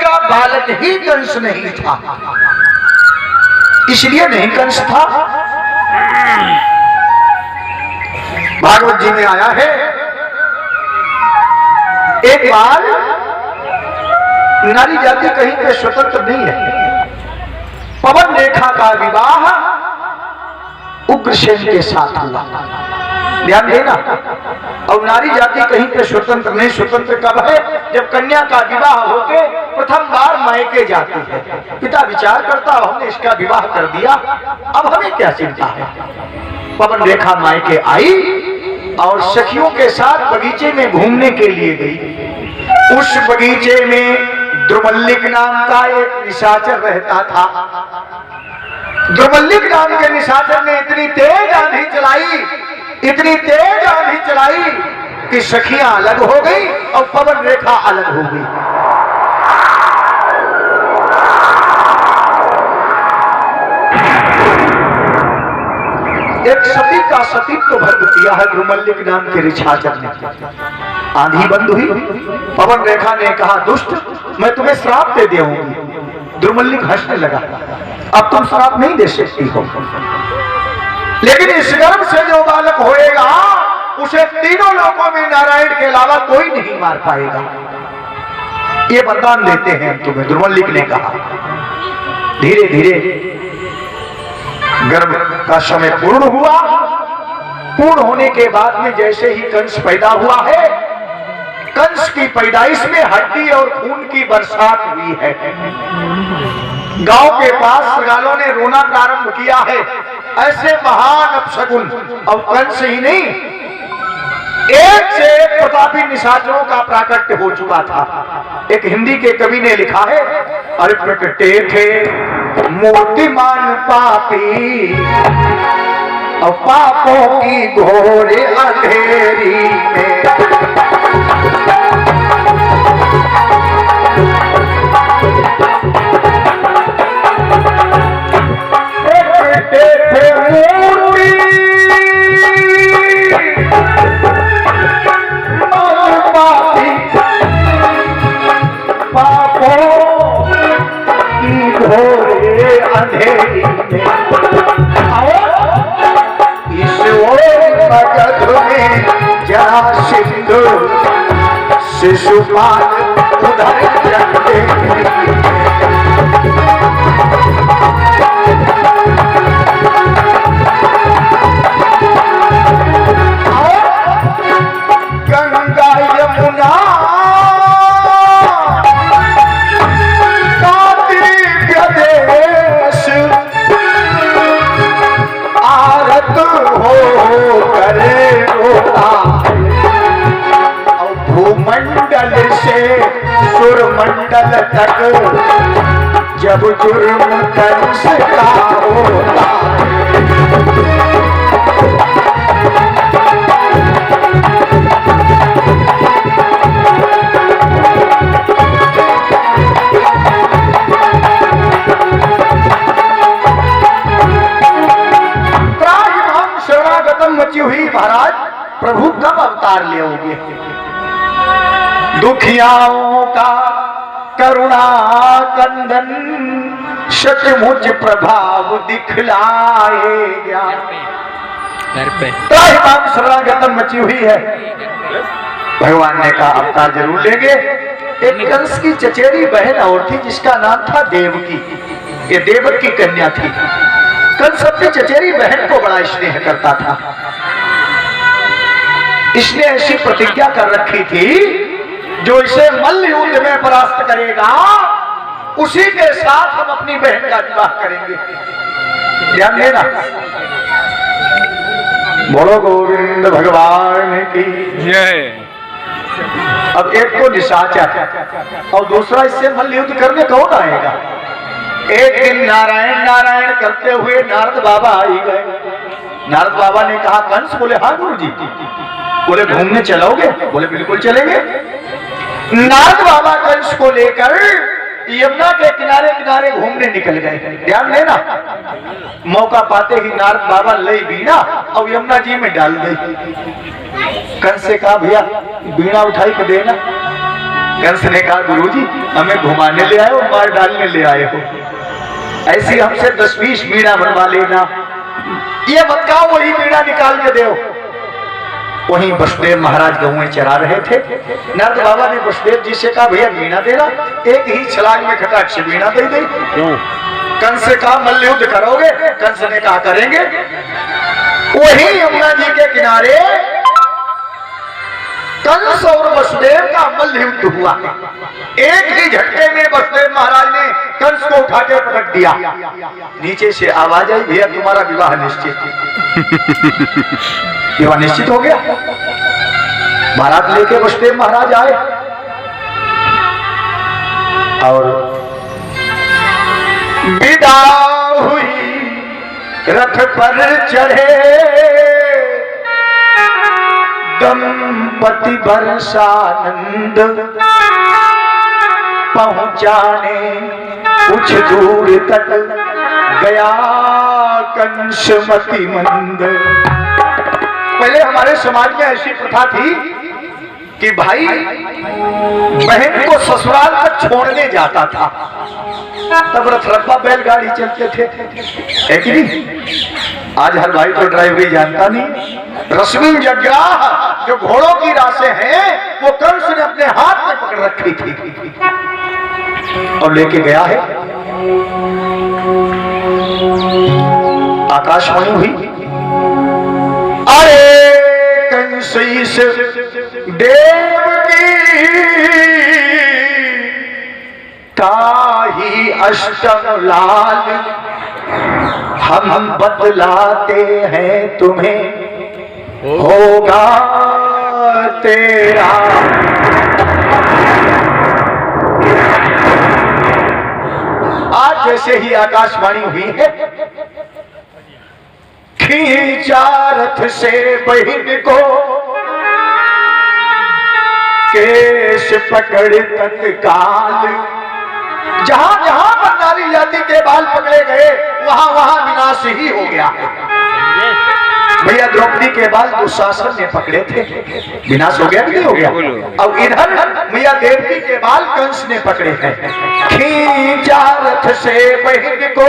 का बालक ही कंस नहीं था, इसलिए नहीं कंस था। भागवत जी में आया है, एक बार नारी जाति कहीं पे स्वतंत्र नहीं है। पवन रेखा का विवाह उग्रसेन के साथ हुआ, ध्यान देना। और नारी जाति कहीं पे स्वतंत्र नहीं। स्वतंत्र कब है? जब कन्या का विवाह होके प्रथम बार मायके जाती है। पिता विचार करता, हमने इसका विवाह कर दिया, अब हमें क्या चिंता है। पवन रेखा मायके आई और सखियों के साथ बगीचे में घूमने के लिए गई। उस बगीचे में द्रुमल्लिक नाम का एक निशाचर रहता था। द्रुमल्लिक नाम के निशाचर ने इतनी तेज आंधी चलाई, इतनी तेज आंधी चलाई कि सखियां अलग हो गई और पवन रेखा अलग हो गई। एक सती का सतीत्व भंग किया है द्रुमल्लिक नाम के निशाचर ने। आंधी बंद हुई, पवन रेखा ने कहा, दुष्ट, मैं तुम्हें श्राप दे दूंगी। द्रुमल्लिक हंसने लगा, अब तुम श्राप नहीं दे सकती हो, लेकिन इस गर्भ से जो बालक होएगा उसे तीनों लोकों में नारायण के अलावा कोई नहीं मार पाएगा, ये वरदान देते हैं तुम्हें। द्रुमल्लिक ने कहा। धीरे धीरे गर्भ का समय पूर्ण हुआ। पूर्ण होने के बाद में जैसे ही कंस पैदा हुआ है, कंस की पैदाइश में हड्डी और खून की बरसात हुई है। गांव के पास श्रगालों ने रोना प्रारंभ किया है। ऐसे महान अपशकुन, और कंस ही नहीं, एक से एक प्रतापी निशाचरों का प्राकट्य हो चुका था। एक हिंदी के कवि ने लिखा है, अरे प्रकटे थे मूर्तिमान पापी और पापों की घोर अंधेरी में, अंधेरी में, इस ओर मगध में जरा सिंधु शिशुपाल उधर जगते गंगा यमुना भूमंडल से सुरमंडल तक जब जुर्म कंस का होता, त्राहिमाम शरणागतम मची हुई महाराज, प्रभु कब अवतार लेओगे? दुखियाओं का करुणा कंदन सचमुच प्रभाव दिखलाएगा। त्राहिमाम शरणागतम मची हुई है। भगवान ने कहा अवतार जरूर लेंगे। एक कंस की चचेरी बहन और थी जिसका नाम था देवकी। ये देवक की कन्या थी। कंस अपनी चचेरी बहन को बड़ा स्नेह करता था। इसने ऐसी प्रतिज्ञा कर रखी थी, जो इसे मल्ल युद्ध में परास्त करेगा उसी के साथ हम अपनी बहन का विवाह करेंगे। ध्यान देना। बोलो गोविंद भगवान की जय। अब एक को निशाचर और दूसरा इससे मल्ल युद्ध करने कौन आएगा? एक दिन नारायण नारायण करते हुए नारद बाबा आई गए। नारद बाबा ने कहा कंस? बोले हाँ गुरु जी। बोले घूमने चलोगे? बोले बिल्कुल चलेंगे। नारद बाबा कंस को लेकर यमुना के किनारे किनारे घूमने निकल गए। ध्यान देना। मौका पाते ही नारद बाबा लई बीना और यमुना जी में डाल गई। कंस से कहा भैया बीणा उठाई के देना। कंस ने कहा गुरुजी हमें घुमाने ले आए हो, मार डालने ले आए हो, ऐसी हमसे 10-20 मीणा बनवा लेना, ये मत कहो वही मीणा निकाल के दो। वहीं वसुदेव महाराज गौएं चरा रहे थे। नारद बाबा ने वसुदेव जी से कहा भैया मीणा देना, एक ही छलांग में खटाक से मीणा दे दी। कंस से कहा मल्ल युद्ध करोगे? कंस ने कहा करेंगे। वही यमुना जी के किनारे कंस और वसुदेव का मल्ल युद्ध हुआ। एक ही झटके में वसुदेव महाराज ने कंस को उठा के पटक दिया। नीचे से आवाज आई भैया तुम्हारा विवाह निश्चित। विवाह निश्चित हो गया। बारात लेके वसुदेव महाराज आए और विदा हुई, रथ पर चढ़े दंपति बरसानंद, पहुंचाने कुछ दूर तक गया कंसमति मंद। पहले हमारे समाज में ऐसी प्रथा थी कि भाई बहन को ससुराल तक छोड़ने जाता था, तब रथरप्पा बैलगाड़ी चलते थे, है कि नहीं? आज हर भाई तो ड्राइवरी जानता नहीं। रश्मि जग्गा जो घोड़ों की राशें हैं वो कंस ने अपने हाथ में पकड़ रखी थी और लेके गया है। आकाशवाणी हुई, अरे कंस देव की ताही अष्टम लाल, हम बतलाते हैं तुम्हें होगा तेरा। आज जैसे ही आकाशवाणी हुई है, खींचा रथ से बहिन को, केश पकड़ तत्काल। जहां जहां पर नारी जाति के बाल पकड़े गए वहां वहां विनाश ही हो गया। भैया द्रौपदी के बाल दुशासन ने पकड़े थे, विनाश हो गया कि नहीं हो गया? अब इधर मैया देवकी के बाल कंस ने पकड़े हैं। खींचा रथ से बहिन को,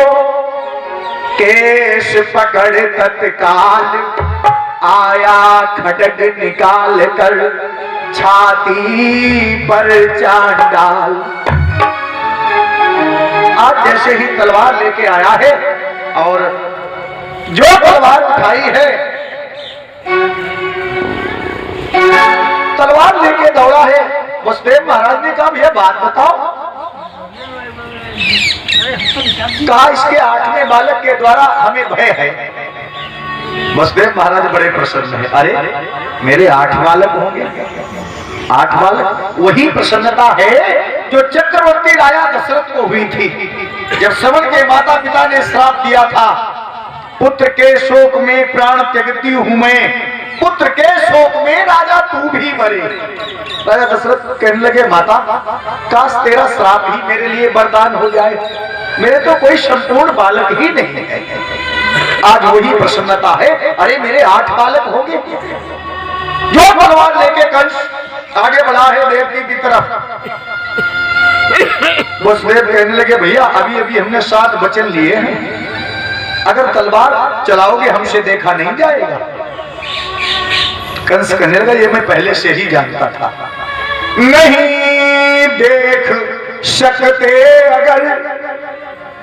केश पकड़ तत्काल, आया खड्ग निकाल कर छाती पर चांडाल। आज जैसे ही तलवार लेके आया है और जो तलवार उठाई है, तलवार लेके दौड़ा है। वसुदेव महाराज ने कहा भैया बात बताओ। कहा इसके 8वें बालक के द्वारा हमें भय है। वसुदेव महाराज बड़े प्रसन्न है। अरे मेरे 8 बालक होंगे। 8 बालक वही प्रसन्नता है जो चक्रवर्ती राजा दशरथ को हुई थी जब श्रवण के माता पिता ने श्राप दिया था, पुत्र के शोक में प्राण त्यागती हूं मैं, पुत्र के शोक में राजा तू भी मरे। राजा दशरथ कहने लगे माता काश तेरा श्राप ही मेरे लिए वरदान हो जाए, मेरे तो कोई संपूर्ण बालक ही नहीं है। आज वही प्रसन्नता है। अरे मेरे 8 बालक होंगे। जो तलवार लेके कंस आगे बढ़ा है देवकी की तरफ, वसुदेव कहने लगे भैया अभी अभी हमने 7 वचन लिए हैं, अगर तलवार चलाओगे हमसे देखा नहीं जाएगा। कंस कहने लगा ये मैं पहले से ही जानता था। नहीं देख सकते अगर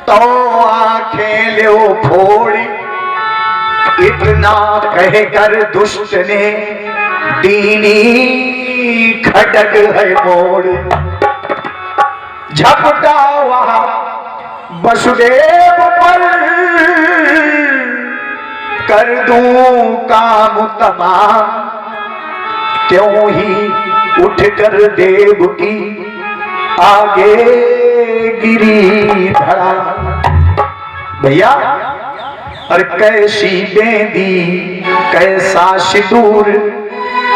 तो आंखें लो फोड़ी, इतना कहकर दुष्ट ने दीनी खड्ग है मोड़। झपटा वहां वसुदेव पर, कर दूं काम तमाम, त्यों ही उठकर देव की आगे गिरी धड़ा। भैया और कैसी बेदी कैसा सिंदूर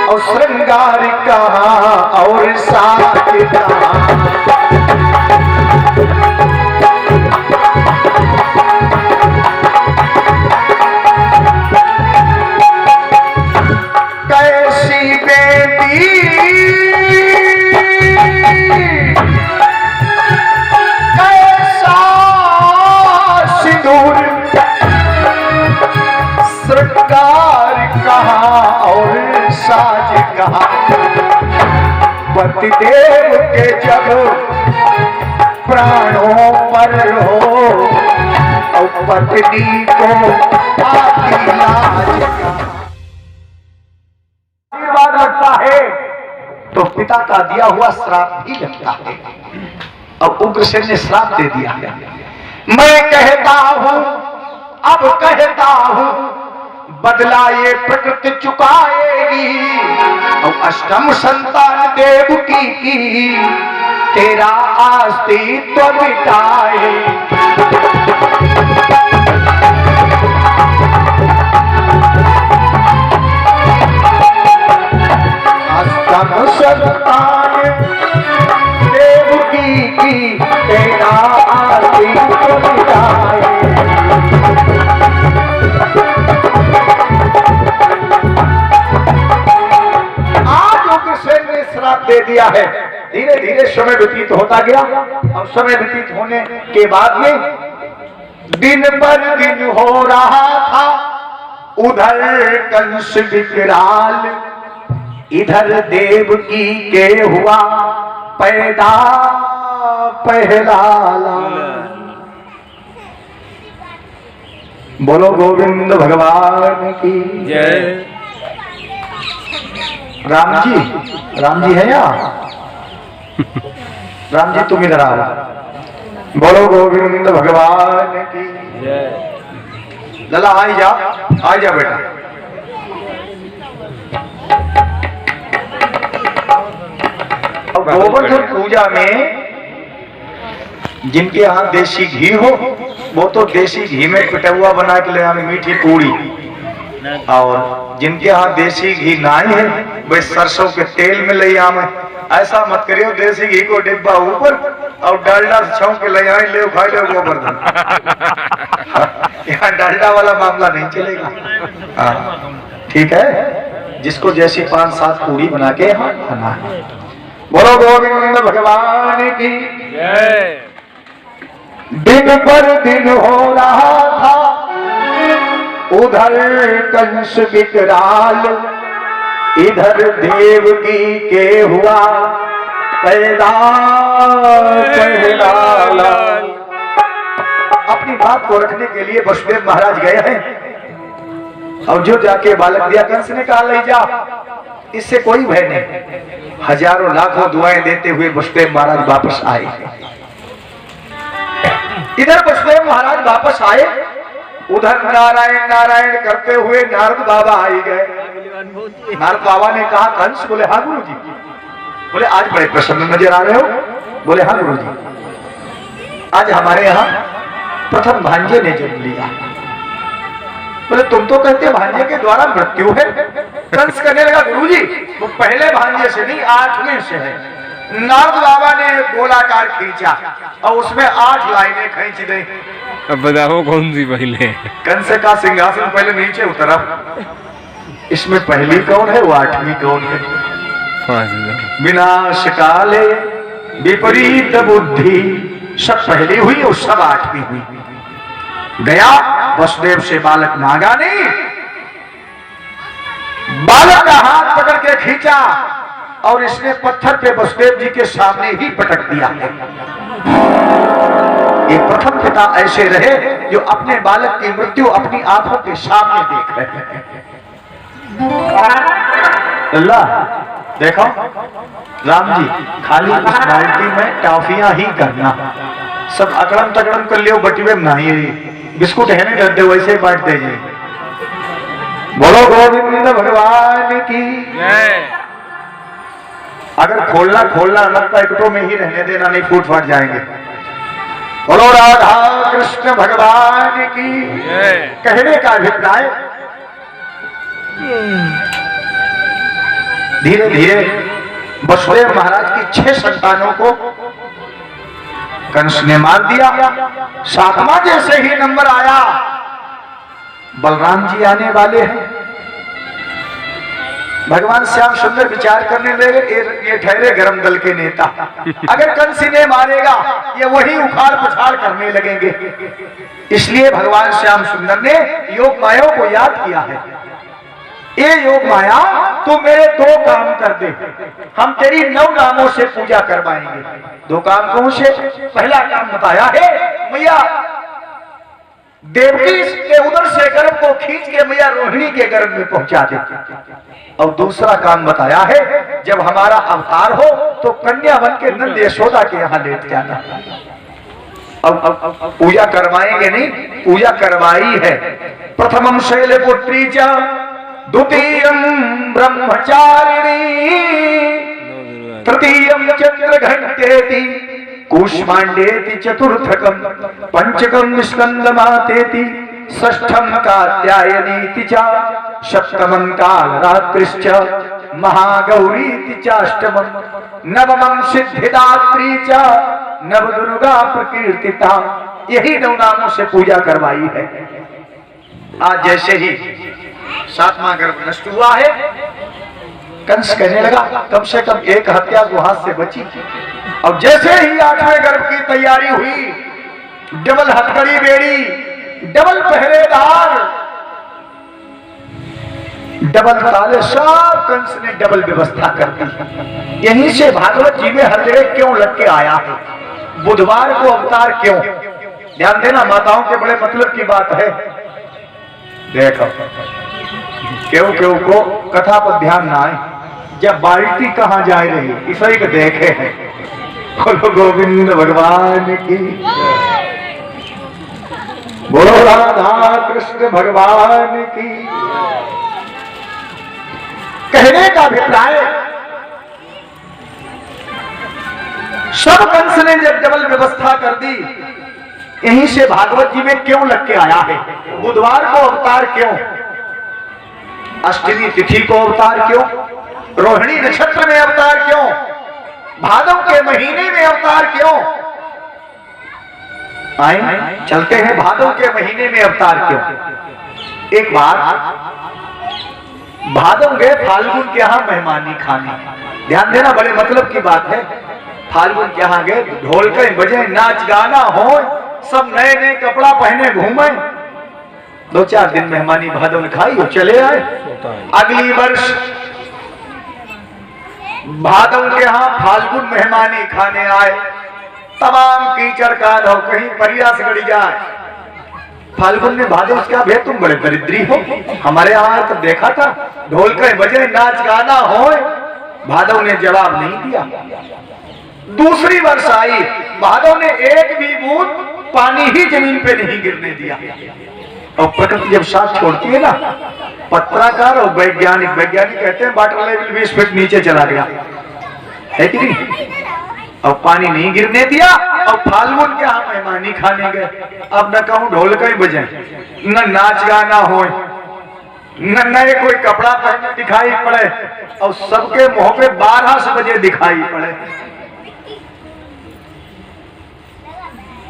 और श्रृंगार कहाँ और साथ कैसी बेदी देव के जब प्राणों पर हो और पत्नी को आती लाज आशीर्वाद लगता है तो पिता का दिया हुआ श्राप भी लगता है। अब उग्रसेन ने श्राप दे दिया है, मैं कहता हूं अब कहता हूं बदला ये प्रकृति चुकाएगी और अष्टम संतान देव की तेरा अस्तित्व मिटाए। अष्टम संतान देव की तेरा अस्तित्व मिटाए। श्राप दे दिया है। धीरे धीरे समय व्यतीत होता गया और समय व्यतीत होने के बाद में दिन पर दिन हो रहा था। उधर कंस विकराल इधर देवकी के हुआ पैदा पहला लाल। बोलो गोविंद भगवान की जय। राम जी है या राम जी तुम इधर आओ। बोलो गोविंद भगवान की जय। लला आई जा बेटा। गोवर्धन पूजा में जिनके यहाँ देसी घी हो वो तो देसी घी में पिटा हुआ बना के ले आवे मीठी पूरी, और जिनके यहाँ देसी घी नहीं है वे सरसों के तेल में ले आवे। ऐसा मत करियो देसी घी को डिब्बा ऊपर और डालडा छाव के ले आए ले खा लो गोवर्धन। यहाँ डालडा वाला मामला नहीं चलेगा। ठीक है, जिसको जैसी 5-7 पूरी बना के यहाँ खाना है। बोलो गोविंद भगवान की जय। दिन पर दिन हो रहा था उधर कंस विकराल इधर देवकी के हुआ पैदा पहला लाल। अपनी बात को रखने के लिए वसुदेव महाराज गए हैं और जो जाके बालक दिया कंस ने कहा ले जा, इससे कोई भय नहीं। हजारों लाखों दुआएं देते हुए वसुदेव महाराज वापस आए। इधर वसुदेव महाराज वापस आए, उधर नारायण नारायण करते हुए नारद बाबा आई गए। नारद बाबा ने कहा कंस, बोले हाँ गुरु जी। बोले आज बड़े प्रसन्न नजर आ रहे हो। बोले हाँ गुरु जी, आज हमारे यहाँ प्रथम भांजे ने जन्म लिया। बोले तुम तो कहते भांजे के द्वारा मृत्यु है। कंस कहने लगा गुरु जी वो पहले भांजे से नहीं 8वें से है। नारद बाबा ने गोलाकार खींचा और उसमें 8 लाइनें खींच दी। अब बताओ कौन सी पहले? कंस का सिंहासन पहले नीचे उतरा। इसमें पहली कौन है, वो 8वीं कौन है? विनाश काले विपरीत बुद्धि, सब पहली हुई और सब 8वीं हुई। गया वसुदेव से बालक मांगा नहीं, बालक का हाथ पकड़ के खींचा और इसने पत्थर पे वसुदेव जी के सामने ही पटक दिया। ये प्रथम पिता ऐसे रहे जो अपने बालक की मृत्यु अपनी आंखों के सामने देख रहे हैं। अल्लाह देखो राम जी, खाली उस बाल्टी में टॉफियां ही करना, सब अकड़म तकड़म कर लियो बटीवे में नहीं, बिस्कुट है नहीं डरते वैसे बांट दीजिए। बोलो गोविंद भगवान की जय। अगर खोलना अलग पैकेटों में ही रहने देना, नहीं फूट फाट जाएंगे। बोलो राधा कृष्ण भगवान की कहने का अभिप्राय, धीरे धीरे वसुदेव महाराज की 6 संतानों को कंस ने मार दिया। 7वां जैसे ही नंबर आया, बलराम जी आने वाले हैं। भगवान श्याम सुंदर विचार करने लगे, ये ठहरे गरम दल के नेता, अगर कंस इन्हें मारेगा ये वही उखाड़ पुछाड़ करने लगेंगे। इसलिए भगवान श्याम सुंदर ने योग माया को याद किया है। ये योग माया तू मेरे 2 काम कर दे, हम तेरी 9 नामों से पूजा करवाएंगे। 2 काम कौन से? पहला काम बताया है मैया देवकी के उदर से गर्भ को खींच के मैया रोहिणी के गर्भ में पहुंचा दे। और दूसरा काम बताया है जब हमारा अवतार हो तो कन्या बन के नंद यशोदा के यहाँ लेट जाना। अब पूजा करवाएंगे नहीं, पूजा करवाई है। प्रथमम शैलपुत्री च द्वितीयम ब्रह्मचारिणी तृतीयम चंद्रघंटेति कूष्मांडेति चतुर्थकम पंचकम स्कंदमातेति षष्ठम कात्यायनीति च सप्तमं कालरात्रिश्च महागौरीति चाष्टमं नवमं सिद्धिदात्री च नवदुर्गा प्रकीर्तिता। यही 9 नामों से पूजा करवाई है। आज जैसे ही 7वां गर्भ नष्ट हुआ है, कंस कहने लगा कम से कम एक हत्या को हाथ से बची। और जैसे ही 8वें गर्भ की तैयारी हुई, डबल हथकड़ी बेड़ी, डबल पहरेदार, डबल ताले, सब कंस ने डबल व्यवस्था कर दी। यहीं से भागवत जी में हर जगह क्यों लग के आया है, बुधवार को अवतार क्यों? ध्यान देना, माताओं के बड़े मतलब की बात है। देखो क्यों क्यों को कथा पर ध्यान ना आए, जब बाल्टी कहां जा रही इसे को देखे हैं। बोलो गोविंद भगवान की, बोलो राधा कृष्ण भगवान की। कहने का अभिप्राय, सब कंस ने जब डबल व्यवस्था कर दी, यहीं से भागवत जी में क्यों लग के आया है। बुधवार को अवतार क्यों, अष्टमी तिथि को अवतार क्यों, रोहिणी नक्षत्र में अवतार क्यों, भादव के महीने में अवतार क्यों? आए चलते हैं भादव के महीने में अवतार क्यों। एक बार भादव गए फाल्गुन के यहाँ मेहमानी खाने। ध्यान देना, बड़े मतलब की बात है। फाल्गुन के यहाँ गए, ढोल के बजे, नाच गाना हो, सब नए नए कपड़ा पहने घूमे। 2-4 दिन मेहमानी भादव ने खाई और चले आए। अगली वर्ष भादव के यहाँ फाल्गुन मेहमानी खाने आए, तमाम कीचड़ का हो, कहीं परियास गड़ी जाए। फाल्गुन ने भादव से कहा, भैया तुम बड़े दरिद्री हो, हमारे यहाँ तो देखा था ढोल के बजे, नाच गाना हो। भादव ने जवाब नहीं दिया। दूसरी वर्ष आई, भादव ने एक भी बूंद पानी ही जमीन पे नहीं गिरने दिया। और प्रकृति जब साथ छोड़ती है ना, पत्रकार और वैज्ञानिक कहते हैं वाटर लेवल 20 फीट नीचे चला गया है कि नहीं, और पानी नहीं गिरने दिया। और फाल्गुन के यहाँ मेहमानी खाने गए। अब न कहूं ढोल का ही बजे, न नाच गाना हो, न नए कोई कपड़ा पहने दिखाई पड़े, और सबके मुंह पे 12 बजे दिखाई पड़े।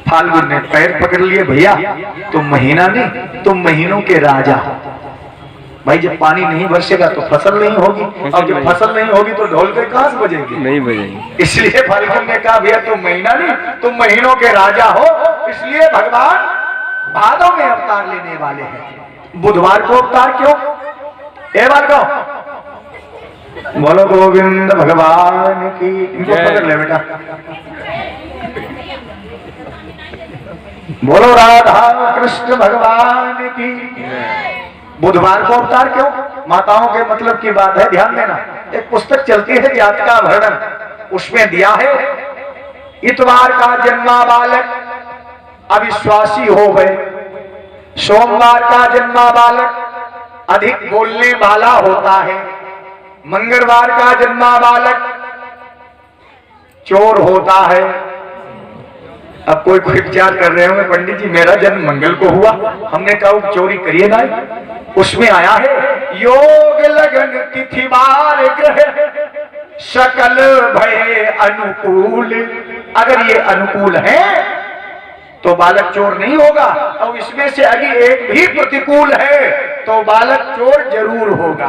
फाल्गुन ने पैर पकड़ लिए, भैया तुम महीना नहीं, तुम महीनों के राजा हो। भाई जब पानी नहीं बरसेगा तो फसल नहीं होगी, और जब फसल नहीं होगी तो ढोल के कहां से बजेंगे, नहीं बजेंगे। इसलिए फाल्गुन ने कहा, भैया तुम महीना नहीं, तुम महीनों के राजा हो। इसलिए भगवान भादव में अवतार लेने वाले हैं। बुधवार को अवतार क्यों? ए बार को बोलो गोविंद भगवान की। इनको पकड़ ले बेटा। बोलो राधा कृष्ण भगवान की। बुधवार को अवतार क्यों? माताओं के मतलब की बात है, ध्यान देना। एक पुस्तक चलती है जात का वर्णन, उसमें दिया है इतवार का जन्मा बालक अविश्वासी हो गए, सोमवार का जन्मा बालक अधिक बोलने वाला होता है, मंगलवार का जन्मा बालक चोर होता है। अब कोई विचार कर रहे होंगे, पंडित जी मेरा जन्म मंगल को हुआ, हमने कहा चोरी करिए ना। उसमें आया है योग लगन तिथि बार ग्रह सकल भय अनुकूल। अगर ये अनुकूल है तो बालक चोर नहीं होगा, और इसमें से अगर एक भी प्रतिकूल है तो बालक चोर जरूर होगा।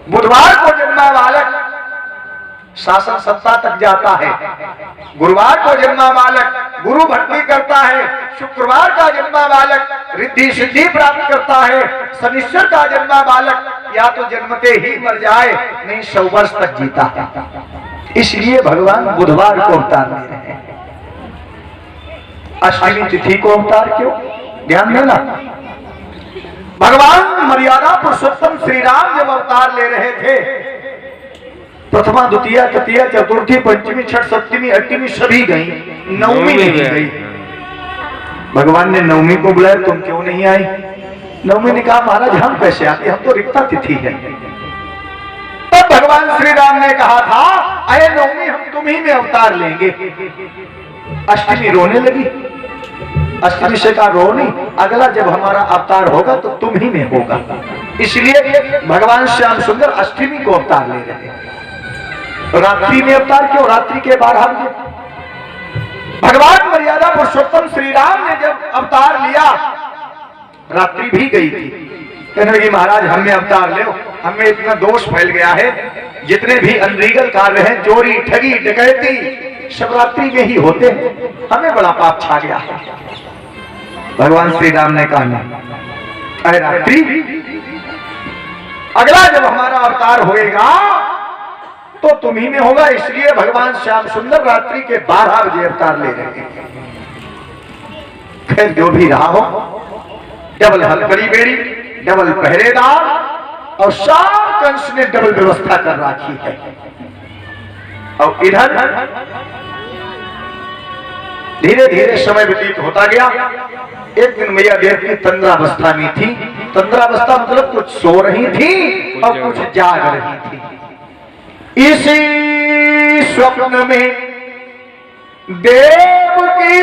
बुधवार को जन्मा बालक शासन सत्ता तक जाता है। गुरुवार को जन्मा बालक गुरु भक्ति करता है, शुक्रवार का जन्मा बालक रिद्धि सिद्धि प्राप्त करता है, शनिश्चर का जन्मा बालक या तो जन्मते ही मर जाए नहीं 100 वर्ष तक जीता है। इसलिए भगवान बुधवार को अवतार ले रहे हैं। अष्टमी तिथि को अवतार क्यों? ध्यान देना, भगवान मर्यादा पुरुषोत्तम श्री राम जब अवतार ले रहे थे, प्रथमा द्वितीय तृतीय चतुर्थी पंचमी छठ सप्तमी अष्टमी सभी गई, नवमी नहीं गई। भगवान ने नवमी को बुलाया, तुम क्यों नहीं आई? नवमी ने कहा महाराज हम कैसे आते, हम तो रिक्ता तिथि है। तब भगवान श्री राम ने कहा था अरे नवमी हम तुम्ही में अवतार लेंगे। अष्टमी रोने लगी, अष्टमी से कहा रो नहीं, अगला जब हमारा अवतार होगा तो तुम ही में होगा। इसलिए भगवान श्याम सुंदर अष्टमी को अवतार ले रहे हैं। रात्रि में अवतार क्यों? रात्रि के 12 बजे भगवान मर्यादा पुरुषोत्तम श्री राम ने जब अवतार लिया, रात्रि भी गई थी। कहने लगी महाराज हमें अवतार ले, हमें इतना दोष फैल गया है, जितने भी अनलीगल कार्य हैं, चोरी ठगी डकैती सब रात्रि में ही होते हैं, हमें बड़ा पाप छा गया है। भगवान श्री राम ने कहा अरे रात्रि अगला जब हमारा अवतार होएगा तो तुम्ही में होगा। इसलिए भगवान श्याम सुंदर रात्रि के 12 बजे अवतार ले रहे हैं। खैर जो भी रहा हो, डबल हलकड़ी बेड़ी, डबल पहरेदार और सार कंस ने डबल व्यवस्था कर रखी है। और इधर धीरे धीरे समय व्यतीत होता गया। एक दिन मैया देव की तंद्रावस्था में थी। तंद्रावस्था मतलब कुछ सो रही थी और कुछ जाग रही थी। इसी स्वप्न में देव की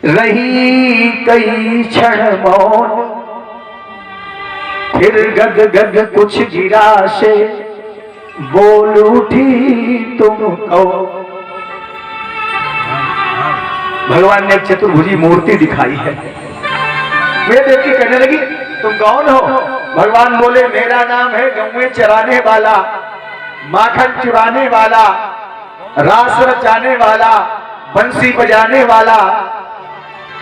रही कई क्षण मौन, फिर गद गद कुछ गिरा से बोल उठी तुम कहो। भगवान ने एक चतुर्भुजी मूर्ति दिखाई है। मैं देख के कहने लगी तुम कौन हो? भगवान बोले मेरा नाम है गौएं चराने वाला, माखन चुराने वाला, रास रचाने वाला, बंसी बजाने वाला।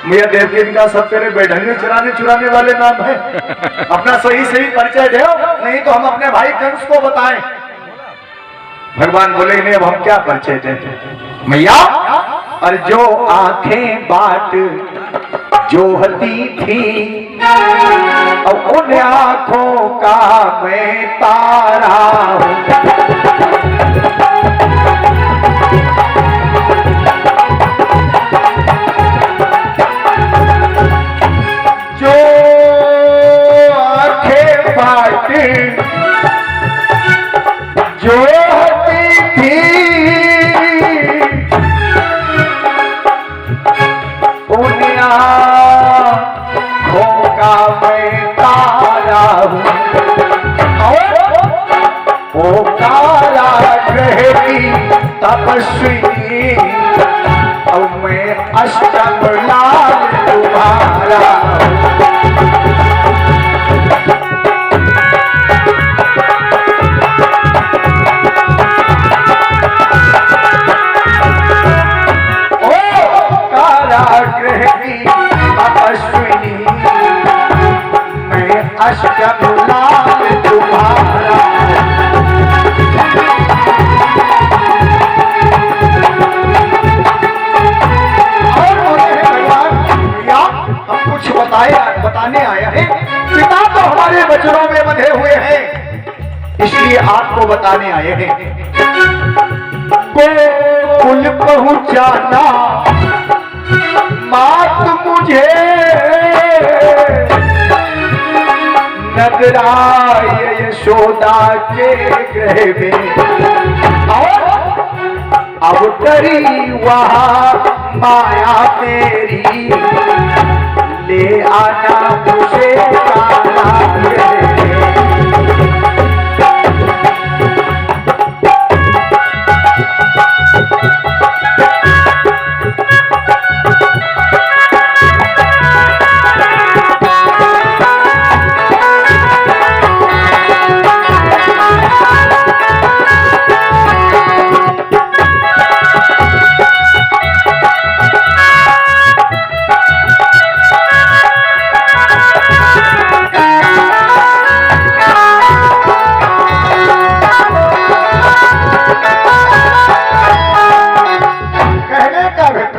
मैया देवकी का सब तेरे बेढंगे चुराने वाले नाम है। अपना सही सही परिचय दो, नहीं तो हम अपने भाई कंस को बताएं। भगवान बोले इन्हें अब हम क्या परिचय देते? मैया और जो आंखें बाट जोहती थी और उन आंखों का मैं तारा हूं। जो आंखें बाट जोहती थी उन मैं तारा हूं। ओ कारागृही तपस्वी और मैं अष्टम लाल तुम्हारा। ओ कारागृही तपस्वी अष्टम लाल तुम्हारा। और बोले भगवान भैया हम कुछ बताने आया है। पिता तो हमारे वचनों में बंधे हुए हैं, इसलिए आपको बताने आए हैं। गोकुल पहुंचाना मात मुझे नगराय यशोदा के गृह में, और अब करी वहां माया मेरी, ले आना मुझे काला।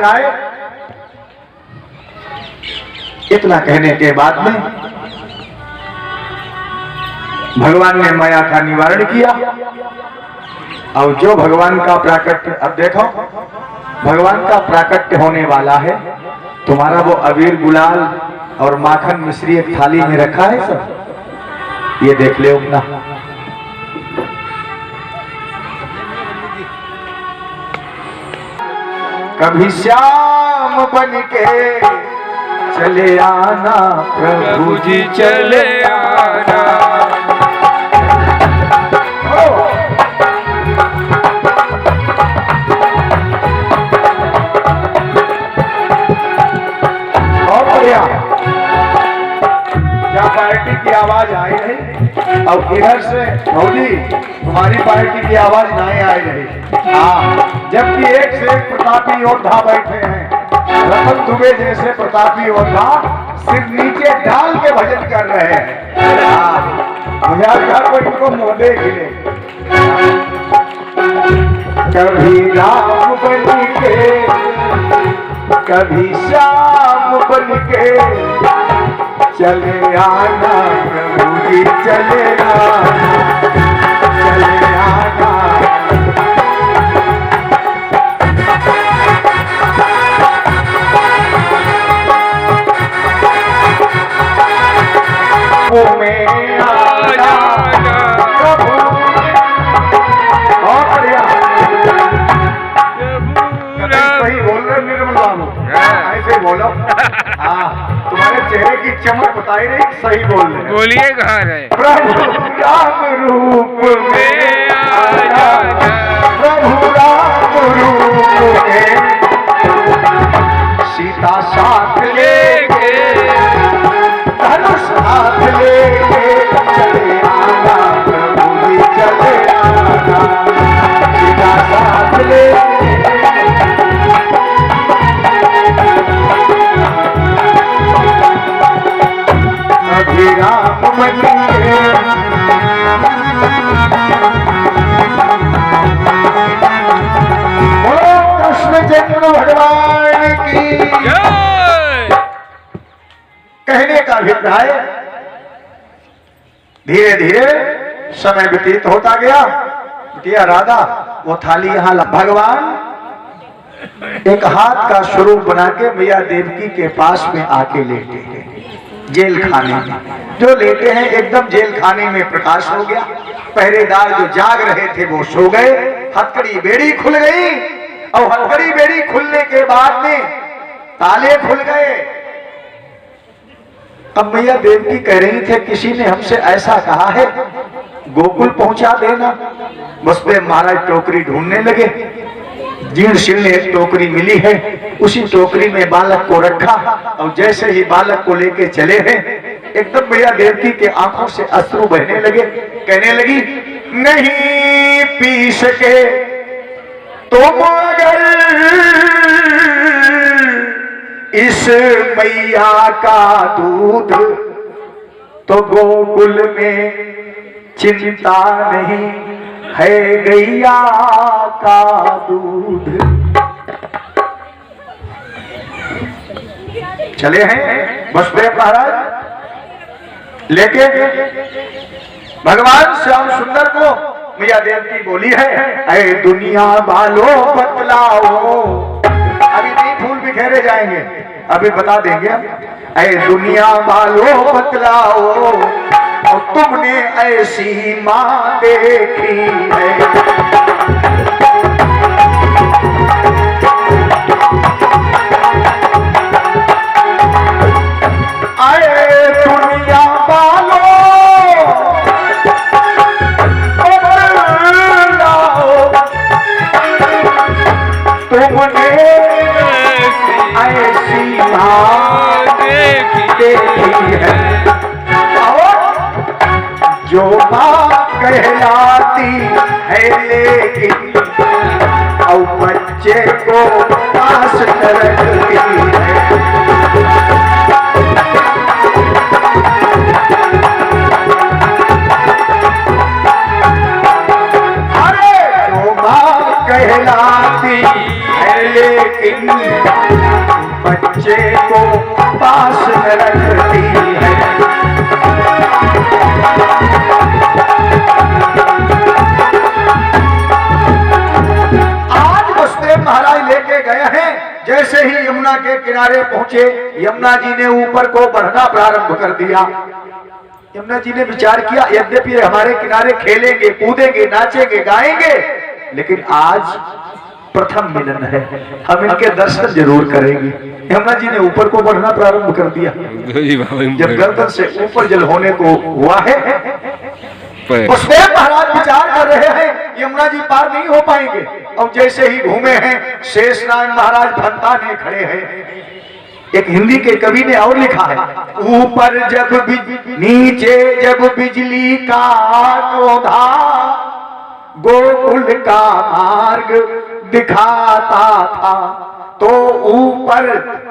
अभिप्राय। इतना कहने के बाद में भगवान ने माया का निवारण किया और जो भगवान का प्राकट्य, अब देखो भगवान का प्राकट्य होने वाला है, तुम्हारा वो अबीर गुलाल और माखन मिश्री एक थाली में रखा है सब, ये देख ले अपना। कभी श्याम बन के चले आना प्रभु जी चले आना। क्या पार्टी की आवाज आई रही और इधर से भौजी तुम्हारी पार्टी की आवाज नहीं आई रही। हाँ, जबकि एक से एक प्रतापी योद्धा बैठे हैं, रतन दुबे जैसे प्रतापी योद्धा सिर नीचे डाल के भजन कर रहे हैं। हाँ, मुझे घर को इनको मोदे गिले। कभी राम बन के कभी श्याम बन के चले आना प्रभु जी चले आना, चले आना। वो में आना प्रभु, और बढ़िया सही बोल रहे निर्मल बाबू, ऐसे बोलो। हाँ, तुम्हारे चेहरे की चमक बताई रही, सही बोल रहे। बोलिए कहाँ रहे। प्रभु राम रूप में आना, प्रभु राम रूप में सीता साथ लेके धनुष हाथ लेके चले आना प्रभु जी चले आना, सीता साथ लेके। राम बोलो कृष्ण जन्म भगवान की। कहने का अभिप्राय, धीरे धीरे समय व्यतीत होता गया। बिटिया राधा वो थाली यहाँ भगवान एक हाथ का स्वरूप बना के मैया देवकी के पास में आके लेटे हैं जेल खाने में। जो लेटे हैं एकदम जेल खाने में प्रकाश हो गया। पहरेदार जो जाग रहे थे वो सो गए। हथकड़ी बेड़ी खुल गई और हथकड़ी बेड़ी खुलने के बाद में ताले खुल गए। अब मैया देवकी कह रही थे किसी ने हमसे ऐसा कहा है गोकुल पहुंचा देना। बस पे महाराज टोकरी ढूंढने लगे। जीर्ण शीर्ण एक टोकरी मिली है, उसी टोकरी में बालक को रखा और जैसे ही बालक को लेके चले हैं एकदम मैया देवकी के आंखों से अश्रु बहने लगे। कहने लगी नहीं पी सके तुम अगर इस मैया का दूध तो गोकुल में चिंता नहीं है गैया का दूध। चले हैं बसदेव महाराज लेके भगवान श्याम सुंदर को। मैया देवकी बोली है ऐ दुनिया वालों बतलाओ। अभी नहीं फूल बिखेरे जाएंगे, अभी बता देंगे हम। ऐ दुनिया वालों बतलाओ और तुमने ऐसी माँ देखी है। देखी है जो माँ कहलाती है लेकिन और बच्चे को पास रखती है। अरे जो माँ कहलाती है लेकिन बच्चे को पास न रखती है। आज बसदेव महाराज लेके गए हैं। जैसे ही यमुना के किनारे पहुंचे, यमुना जी ने ऊपर को बढ़ना प्रारंभ कर दिया। यमुना जी ने विचार किया, यद्यपि हमारे किनारे खेलेंगे, कूदेंगे, नाचेंगे, गाएंगे, लेकिन आज प्रथम मिलन है, हम इनके दर्शन जरूर करेंगे। यमुना जी ने ऊपर को बढ़ना प्रारंभ कर दिया। जब गर्दन से ऊपर जल होने को हुआ है, बसदेव महाराज विचार कर रहे हैं यमुना जी पार नहीं हो पाएंगे। और जैसे ही घूमे हैं, शेषनारायण महाराज फंताने खड़े हैं। एक हिंदी के कवि ने और लिखा है, ऊपर जब नीचे जब बिजली का क्रोधा गोकुल का मार्ग दिखाता था, तो ऊपर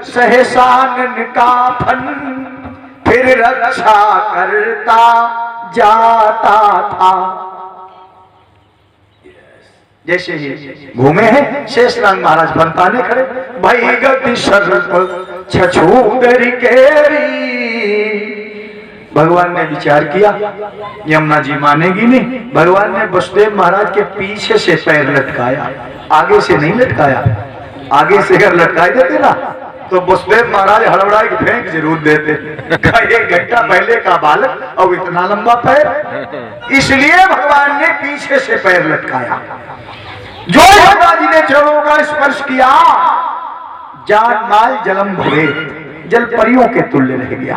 सहसानन का फन फिर रक्षा करता जाता था। जैसे ही घूमे हैं, शेषनारायण महाराज फंताने खड़े, भाई गति सर्प छछूदर केरी। भगवान ने विचार किया, यमुना जी मानेगी नहीं। भगवान ने बसदेव महाराज के पीछे से पैर लटकाया, आगे से नहीं लटकाया। आगे से अगर लटकाए देते ना तो बसदेव महाराज हड़बड़ा के फेंक जरूर देते। एक घंटा पहले का बालक और इतना लंबा पैर, इसलिए भगवान ने पीछे से पैर लटकाया। जो यमुना जी ने चरणों का स्पर्श किया, जान माल जलम भरे, जल परियों के तुल्य रह गया।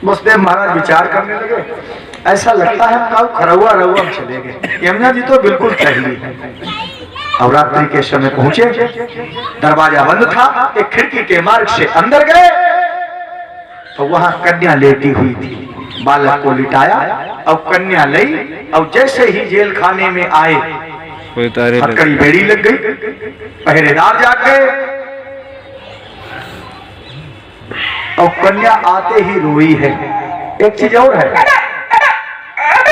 बसदेव महाराज विचार करने लगे, ऐसा लगता है हम खरौआ रहुआ चले गए। यमुना जी तो बिल्कुल ठहरी। और रात्रि के समय पहुंचे, दरवाजा बंद था, एक खिड़की के मार्ग से अंदर गए तो वहां कन्या लेटी हुई थी। बालक को लिटाया और कन्या ली, और जैसे ही जेल खाने में आए हथकड़ी बेड़ी लग गई, पहरेदार जाग गए और कन्या आते ही रोई है। एक चीज और है,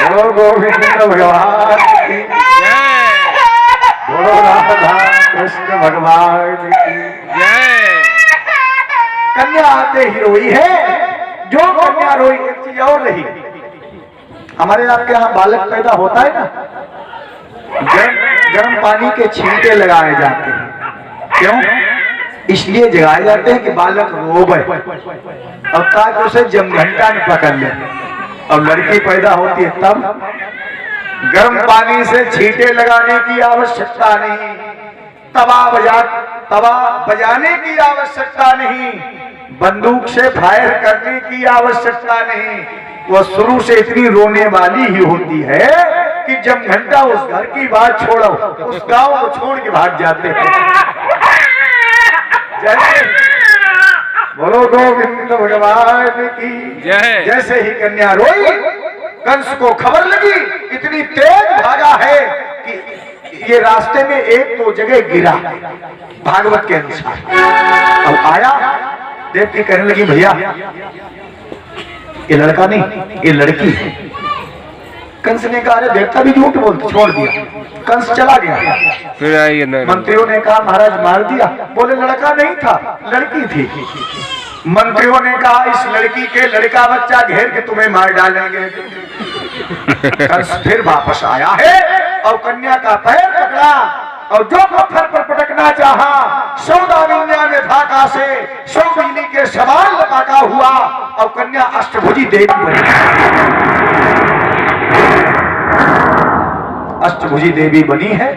बोलो गोविंद भगवान की, बोलो राधा कृष्ण भगवान की जय। कन्या आते ही रोई है। जो कन्या रोई, एक चीज और रही, हमारे आपके यहाँ बालक पैदा होता है ना, गर्म पानी के छींटे लगाए जाते हैं। क्यों? इसलिए जगाए जाते हैं कि बालक रोवे और ताकि उसे जमघंटा न पकड़ ले। और लड़की पैदा होती है तब गर्म पानी से छींटे लगाने की आवश्यकता नहीं, तवा बजाने की आवश्यकता नहीं, बंदूक से फायर करने की आवश्यकता नहीं। वो शुरू से इतनी रोने वाली ही होती है कि जमघंटा उस घर की बात छोड़ो, उस गांव को छोड़ के भाग जाते हैं। बोलो गोविंद भगवान की जय। जैसे ही कन्या रोई, कंस को खबर लगी, इतनी तेज भागा है कि ये रास्ते में एक तो जगह गिरा, भागवत के अनुसार। अब आया, देख के कहने लगी, भैया ये लड़का नहीं, ये लड़की। कंस ने कहा, अरे देवता भी झूठ बोलते, छोड़ दिया। कंस चला गया। फिर आई मंत्रियों ने कहा, महाराज मार दिया। बोले लड़का नहीं था, लड़की थी। मंत्रियों ने कहा, इस लड़की के लड़का बच्चा घेर के तुम्हें मार डालेंगे। कंस फिर वापस आया है और कन्या का पैर पकड़ा और जो पत्थर पर पटकना चाहा, 14 धाका से 100 बिजली के सवाल लपाका हुआ और कन्या अष्टभुजी देवी बनी। अष्टभुजी देवी बनी है।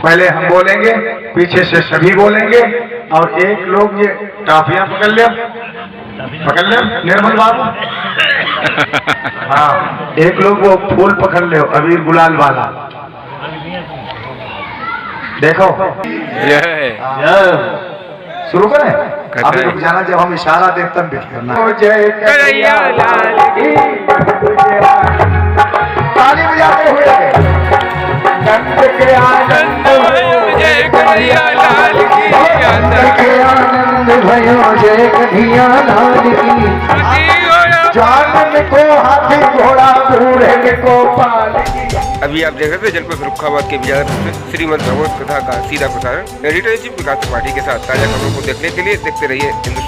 पहले हम बोलेंगे, पीछे से सभी बोलेंगे, और एक लोग ये टाफियां पकड़ ले, निर्मल बाबू। हाँ, एक लोग वो फूल पकड़ ले, अबीर गुलाल वाला। देखो शुरू करें। अभी रुक जाना, जब हम इशारा दे तब भी करना। ताली बजाते हुए नंद के आनंद जय कन्हैया लाल की, नंद के आनंद भयो जय कन्हैया लाल की। जान को हाथी घोड़ा बूढ़े को पालकी। अभी आप देख रहे थे जनपद फर्रुखाबाद के विजय श्रीमद भगवत कथा का सीधा प्रसारण एडिटर इन चीफ विकास त्रिपाठी के साथ। ताजा खबरों को देखने के लिए देखते रहिए हिंदुस्तान।